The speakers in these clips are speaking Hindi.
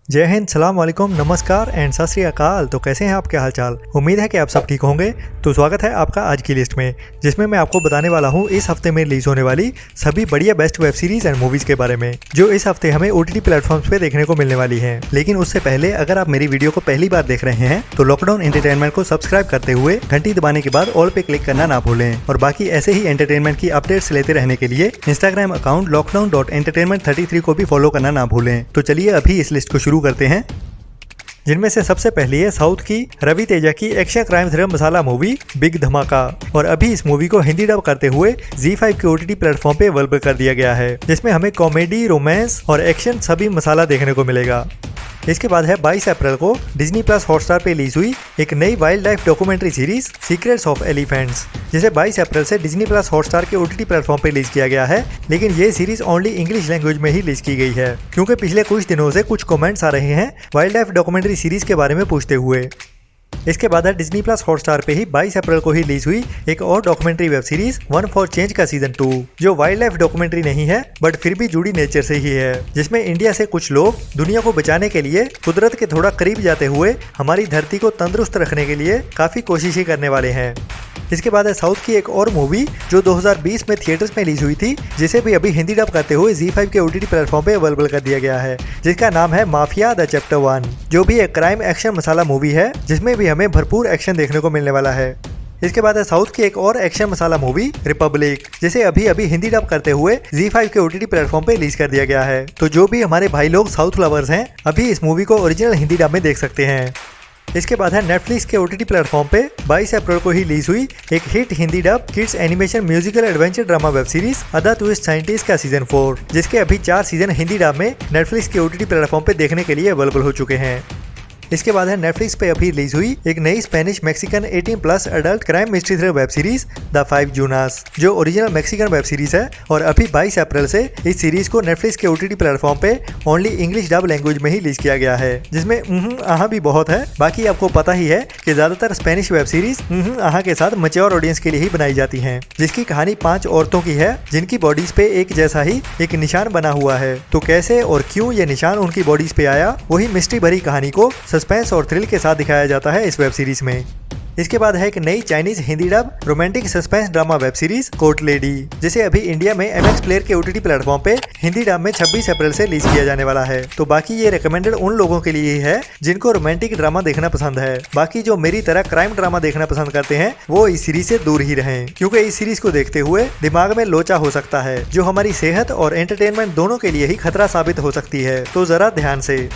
जय हिंद, सलाम वालेकुम, नमस्कार एंड सत श्री अकाल। तो कैसे हैं आपके हालचाल। उम्मीद है कि आप सब ठीक होंगे। तो स्वागत है आपका आज की लिस्ट में, जिसमें मैं आपको बताने वाला हूं इस हफ्ते में रिलीज होने वाली सभी बढ़िया best web series and movies के बारे में, जो इस हफ्ते हमें OTT प्लेटफॉर्म्स पे देखने को मिलने वाली हैं। लेकिन उससे पहले अगर आप मेरी वीडियो को पहली बार देख रहे हैं तो लॉकडाउन एंटरटेनमेंट को सब्सक्राइब करते हुए घंटी दबाने के बाद ऑल पे क्लिक करना ना भूलें। और बाकी ऐसे ही एंटरटेनमेंट की अपडेट्स लेते रहने के लिए इंस्टाग्राम अकाउंट lockdown.entertainment33 को भी फॉलो करना ना भूलें। तो चलिए अभी इस लिस्ट को शुरू करते हैं, जिनमें से सबसे पहली है साउथ की रवि तेजा की एक्शन क्राइम थ्रिलर मसाला मूवी बिग धमाका। और अभी इस मूवी को हिंदी डब करते हुए ZEE5 के OTT प्लेटफॉर्म पे अवेलेबल कर दिया गया है, जिसमें हमें कॉमेडी, रोमांस और एक्शन सभी मसाला देखने को मिलेगा। इसके बाद है 22 अप्रैल को Disney+ हॉटस्टार पे रिलीज हुई एक नई wild life documentary series secrets of elephants, जिसे 22 अप्रैल से Disney+ हॉटस्टार के OTT प्लेटफॉर्म पे रिलीज किया गया है। लेकिन ये सीरीज ओनली इंग्लिश लैंग्वेज में ही रिलीज की गई है, क्योंकि पिछले कुछ दिनों से कुछ कमेंट्स आ रहे हैं वाइल्ड लाइफ डॉक्यूमेंट्री सीरीज के बारे में पूछते हुए। इसके बाद है Disney+ हॉटस्टार पे ही 22 अप्रैल को ही रिलीज हुई एक और documentary web series one for change का सीजन 2, जो वाइल्ड लाइफ डॉक्यूमेंट्री नहीं है बट फिर भी जुड़ी नेचर से ही है, जिसमें इंडिया से कुछ लोग दुनिया को बचाने के लिए कुदरत के थोड़ा करीब जाते हुए हमारी धरती को तंदुरुस्त रखने के लिए काफी कोशिशें करने वाले हैं। इसके बाद है साउथ की एक और मूवी जो 2020 में थिएटर्स में रिलीज हुई थी, जिसे भी अभी हिंदी डब करते हुए ZEE5 के OTT प्लेटफॉर्म पे अवेलेबल कर दिया गया है, जिसका नाम है माफिया द चैप्टर 1, जो भी एक क्राइम एक्शन मसाला मूवी है, जिसमें भी हमें भरपूर एक्शन देखने को मिलने वाला है। इसके बाद है साउथ की एक और एक्शन मसाला मूवी रिपब्लिक, जिसे अभी अभी हिंदी डब करते हुए ZEE5 के OTT प्लेटफॉर्म पे रिलीज कर दिया गया है। तो जो भी हमारे भाई लोग साउथ लवर्स हैं, अभी इस मूवी को ओरिजिनल हिंदी डब में देख सकते हैं। इसके बाद है नेटफ्लिक्स के OTT प्लेटफॉर्म पे 22 अप्रैल को ही रिलीज हुई एक hit Hindi dub kids animation musical adventure drama web series the twist scientist का सीजन 4, जिसके अभी 4 सीजन हिंदी डब में नेटफ्लिक्स के OTT प्लेटफॉर्म पे देखने के लिए अवेलेबल हो चुके हैं। इसके बाद है नेटफ्लिक्स पे अभी रिलीज हुई एक नई Spanish Mexican 18+ adult crime mystery thriller web series the 5 जूनास, जो ओरिजिनल मैक्सिकन वेब सीरीज है। और अभी 22 अप्रैल से इस सीरीज को नेटफ्लिक्स के OTT प्लेटफॉर्म पे ओनली इंग्लिश डब लैंग्वेज में ही रिलीज किया गया है, जिसमें आहा भी बहुत है। बाकी आपको पता ही है कि ज्यादातर स्पेनिश वेब सीरीज आहा के साथ मैच्योर ऑडियंस के लिए ही बनाई जाती है, जिसकी कहानी 5 औरतों की है, जिनकी बॉडीज पे एक जैसा ही एक निशान बना हुआ है। तो कैसे और क्यों ये निशान उनकी बॉडीज पे आया, वही मिस्ट्री भरी कहानी को सस्पेंस और थ्रिल के साथ दिखाया जाता है इस वेब सीरीज में। इसके बाद है एक नई Chinese Hindi dub romantic suspense drama web series court lady, जिसे अभी इंडिया में MX प्लेयर के OTT प्लेटफॉर्म पे हिंदी डब में 26 अप्रैल से रिलीज किया जाने वाला है। तो बाकी ये रिकमेंडेड उन लोगों के लिए ही है जिनको रोमांटिक ड्रामा देखना पसंद है। बाकी जो मेरी तरह क्राइम ड्रामा देखना पसंद करते हैं वो इस सीरीज से दूर ही रहें, क्योंकि इस सीरीज को देखते हुए दिमाग में लोचा हो सकता है, जो हमारी सेहत और एंटरटेनमेंट दोनों के लिए ही खतरा साबित हो सकती है। तो जरा ध्यान से।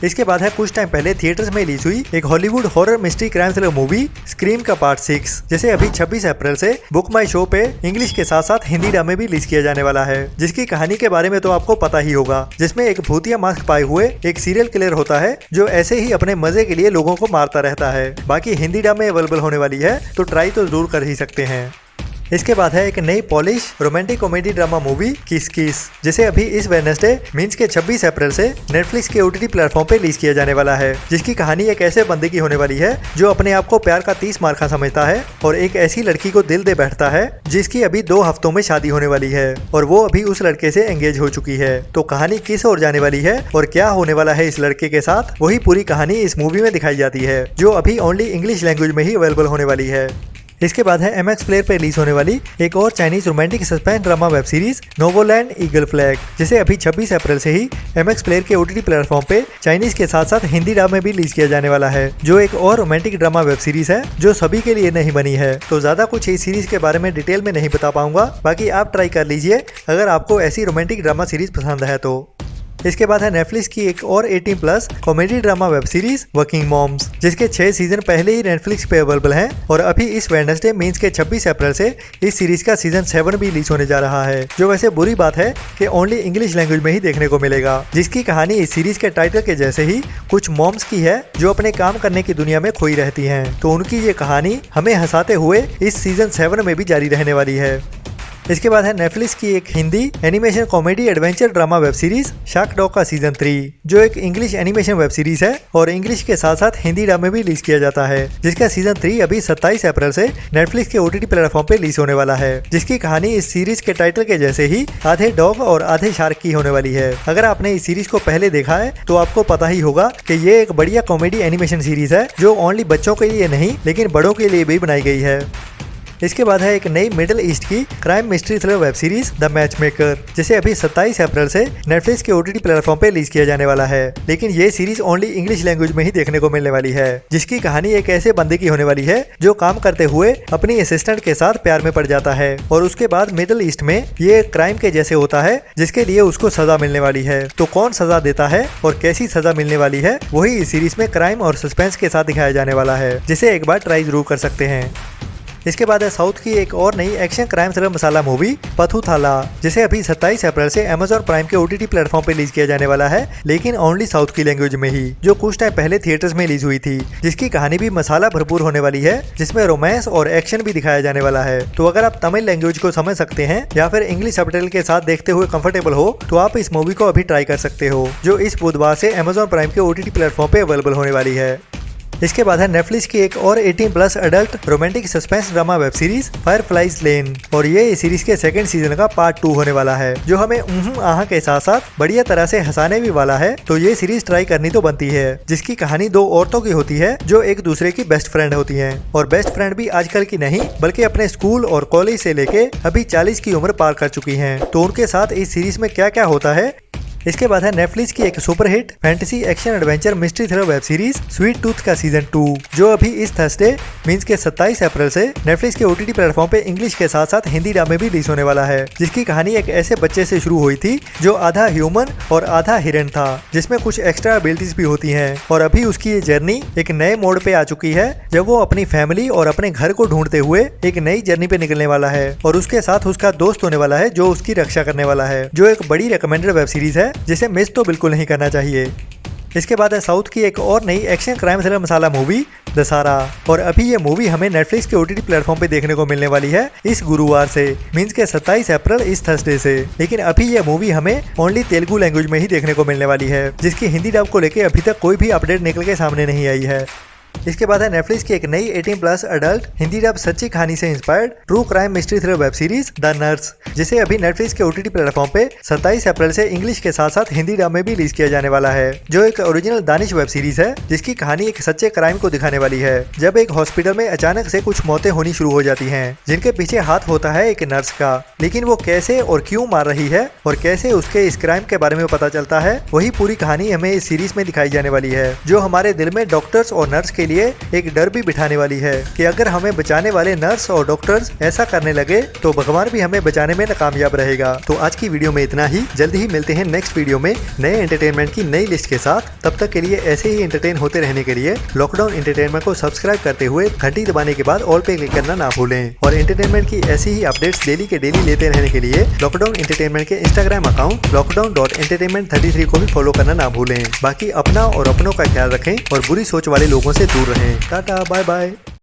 इसके बाद है कुछ टाइम पहले थिएटर्स में रिलीज हुई एक Hollywood horror mystery crime thriller movie scream का पार्ट 6, जिसे अभी 26 अप्रैल से बुक माई शो पे इंग्लिश के साथ साथ हिंदी डब में भी रिलीज किया जाने वाला है, जिसकी कहानी के बारे में तो आपको पता ही होगा, जिसमें एक भूतिया मास्क पाए हुए एक सीरियल किलर होता है, जो ऐसे ही अपने मजे के लिए लोगों को मारता रहता है। बाकी हिंदी डब में अवेलेबल होने वाली है, तो ट्राई तो जरूर कर ही सकते हैं। इसके बाद है एक नई polish romantic comedy drama movie किस किस, जिसे अभी इस वेडनेसडे मींस के 26 अप्रैल से नेटफ्लिक्स के OTT प्लेटफॉर्म पे रिलीज किया जाने वाला है, जिसकी कहानी एक ऐसे बंदे की होने वाली है जो अपने आप को प्यार का 30 मार्का समझता है और एक ऐसी लड़की को दिल दे बैठता है जिसकी अभी 2 हफ्तों में शादी होने वाली है, और वो अभी उस लड़के से एंगेज हो चुकी है। तो कहानी किस ओर जाने वाली है और क्या होने वाला है इस लड़के के साथ, वही पूरी कहानी इस मूवी में दिखाई जाती है, जो अभी ओनली इंग्लिश लैंग्वेज में ही अवेलेबल होने वाली है। इसके बाद है MX प्लेयर पे रिलीज होने वाली एक और Chinese romantic suspense drama web series Novoland Eagle Flag, जिसे अभी 26 अप्रैल से ही MX प्लेयर के OTT प्लेटफॉर्म पे चाइनीज के साथ साथ हिंदी डब में भी रिलीज किया जाने वाला है, जो एक और रोमांटिक ड्रामा वेब सीरीज है जो सभी के लिए नहीं बनी है। तो ज्यादा कुछ इस सीरीज के बारे में डिटेल में नहीं बता पाऊंगा, बाकी आप ट्राई कर लीजिए अगर आपको ऐसी रोमांटिक ड्रामा सीरीज पसंद है तो। इसके बाद है नेटफ्लिक्स की एक और 18+ comedy drama web series working moms, जिसके 6 सीजन पहले ही नेटफ्लिक्स पे अवेलेबल हैं, और अभी इस वेडनेसडे मींस के 26 अप्रैल से इस सीरीज का सीजन 7 भी रिलीज होने जा रहा है, जो वैसे बुरी बात है कि ओनली इंग्लिश लैंग्वेज में ही देखने को मिलेगा, जिसकी कहानी इस सीरीज के टाइटल के जैसे ही कुछ मॉम्स की है जो अपने काम करने की दुनिया में खोई रहती हैं। तो उनकी ये कहानी हमें हंसाते हुए इस सीजन 7 में भी जारी रहने वाली है। इसके बाद है नेटफ्लिक्स की एक Hindi animation comedy adventure drama web series shark dog का सीजन 3, जो एक इंग्लिश एनिमेशन वेब सीरीज है और इंग्लिश के साथ साथ हिंदी ड्रामे भी रिलीज किया जाता है, जिसका सीजन 3 अभी 27 अप्रैल से नेटफ्लिक्स के OTT प्लेटफॉर्म पे रिलीज होने वाला है, जिसकी कहानी इस सीरीज के टाइटल के जैसे ही आधे डॉग और आधे शार्क की होने वाली है। अगर आपने इस सीरीज को पहले देखा है तो आपको पता ही होगा कि ये एक बढ़िया कॉमेडी एनिमेशन सीरीज है जो ओनली बच्चों के लिए नहीं लेकिन बड़ों के लिए भी बनाई गई है। इसके बाद है एक नई मिडिल ईस्ट की crime mystery thriller web series the matchmaker, जिसे अभी 27 अप्रैल से नेटफ्लिक्स के OTT प्लेटफॉर्म पे रिलीज किया जाने वाला है, लेकिन ये सीरीज ओनली इंग्लिश लैंग्वेज में ही देखने को मिलने वाली है, जिसकी कहानी एक ऐसे बंदे की होने वाली है जो काम करते हुए अपनी असिस्टेंट के साथ प्यार में पड़ जाता है और उसके बाद मिडिल ईस्ट में ये क्राइम के जैसे होता है जिसके लिए उसको सजा मिलने वाली है। तो कौन सजा देता है और कैसी सजा मिलने वाली है वही इस सीरीज में क्राइम और सस्पेंस के साथ दिखाया जाने वाला है, जिसे एक बार ट्राई जरूर कर सकते हैं। इसके बाद है साउथ की एक और नई एक्शन क्राइम थ्रिलर मसाला मूवी पथुथाला, जिसे अभी 27 अप्रैल से Amazon प्राइम के OTT प्लेटफॉर्म पे रिलीज किया जाने वाला है, लेकिन ओनली साउथ की लैंग्वेज में ही, जो कुछ टाइम पहले थिएटर्स में रिलीज हुई थी, जिसकी कहानी भी मसाला भरपूर होने वाली है, जिसमें रोमांस और एक्शन भी दिखाया जाने वाला है। तो अगर आप तमिल लैंग्वेज को समझ सकते हैं या फिर इंग्लिश सबटाइटल के साथ देखते हुए कंफर्टेबल हो तो आप इस मूवी को अभी ट्राई कर सकते हो, जो इस बुधवार से Amazon प्राइम के OTT प्लेटफॉर्म पे अवेलेबल होने वाली है। इसके बाद है नेटफ्लिक्स की एक और 18+ adult romantic suspense drama web series Fireflies Lane, और ये इस सीरीज के सेकंड सीजन का पार्ट 2 होने वाला है, जो हमें आहा के साथ साथ बढ़िया तरह से हंसाने भी वाला है। तो ये सीरीज ट्राई करनी तो बनती है, जिसकी कहानी 2 औरतों की होती है जो एक दूसरे की बेस्ट फ्रेंड होती हैं, और बेस्ट फ्रेंड भी आजकल की नहीं बल्कि अपने स्कूल और कॉलेज से लेके अभी 40 की उम्र पार कर चुकी हैं। तो उनके साथ इस सीरीज में क्या क्या होता है। इसके बाद है नेटफ्लिक्स की एक superhit fantasy action adventure mystery thriller web series sweet tooth का सीजन 2, जो अभी इस थर्सडे मींस के 27 अप्रैल से नेटफ्लिक्स के OTT प्लेटफॉर्म पे इंग्लिश के साथ साथ हिंदी ड्रामे भी रिलीज होने वाला है, जिसकी कहानी एक ऐसे बच्चे से शुरू हुई थी जो आधा ह्यूमन और आधा हिरन था, जिसमें कुछ एक्स्ट्रा एबिलिटीज भी होती हैं, और अभी उसकी ये जर्नी एक नए मोड़ पे आ चुकी है जब वो अपनी फैमिली और अपने घर को ढूंढते हुए एक नई जर्नी पे निकलने वाला है, और उसके साथ उसका दोस्त होने वाला है जो उसकी रक्षा करने वाला है, जो एक बड़ी रिकमेंडेड वेब सीरीज है जिसे मिस तो बिल्कुल नहीं करना चाहिए। इसके बाद है साउथ की एक और नई एक्शन क्राइम थ्रिलर मसाला मूवी दशहरा, और अभी ये मूवी हमें नेटफ्लिक्स के OTT प्लेटफॉर्म पे देखने को मिलने वाली है इस गुरुवार से, मींस के 27 अप्रैल इस थर्सडे से, लेकिन अभी ये मूवी हमें ओनली तेलुगु लैंग्वेज में ही देखने को मिलने वाली है, जिसकी हिंदी डब को लेके अभी तक कोई भी अपडेट निकल के सामने नहीं आई है। इसके बाद है नेटफ्लिक्स की एक नई 18+ अडल्ट हिंदी डब सच्ची कहानी से inspired true crime mystery thriller web series the nurse, जिसे अभी नेटफ्लिक्स के OTT प्लेटफॉर्म पे 27 अप्रैल से इंग्लिश के साथ साथ हिंदी डब में भी रिलीज किया जाने वाला है, जो एक ओरिजिनल दानिश वेब सीरीज है, जिसकी कहानी एक सच्चे क्राइम को दिखाने वाली है, जब एक हॉस्पिटल में अचानक से कुछ मौतें होनी शुरू हो जाती हैं, जिनके पीछे हाथ होता है एक नर्स का, लेकिन वो कैसे और क्यों मार रही है और कैसे उसके इस क्राइम के बारे में पता चलता है, वही पूरी कहानी हमें इस सीरीज में दिखाई जाने वाली है, जो हमारे दिल में डॉक्टर्स और नर्स के लिए एक डर भी बिठाने वाली है कि अगर हमें बचाने वाले नर्स और डॉक्टर्स ऐसा करने लगे तो भगवान भी हमें बचाने में नाकामयाब रहेगा। तो आज की वीडियो में इतना ही, जल्दी ही मिलते हैं नेक्स्ट वीडियो में नए एंटरटेनमेंट की नई लिस्ट के साथ। तब तक के लिए ऐसे ही एंटरटेन होते रहने के लिए लॉकडाउन एंटरटेनमेंट को सब्सक्राइब करते हुए घंटी दबाने के बाद ऑल पे क्लिक करना ना भूलें, और एंटरटेनमेंट की ऐसी ही अपडेट्स डेली के डेली लेते रहने के लिए लॉकडाउन एंटरटेनमेंट के इंस्टाग्राम अकाउंट lockdown.entertainment33 को भी फॉलो करना ना भूलें। बाकी अपना और अपनों का ख्याल रखें और बुरी सोच वाले लोगों से दूर रहें। Tata bye bye.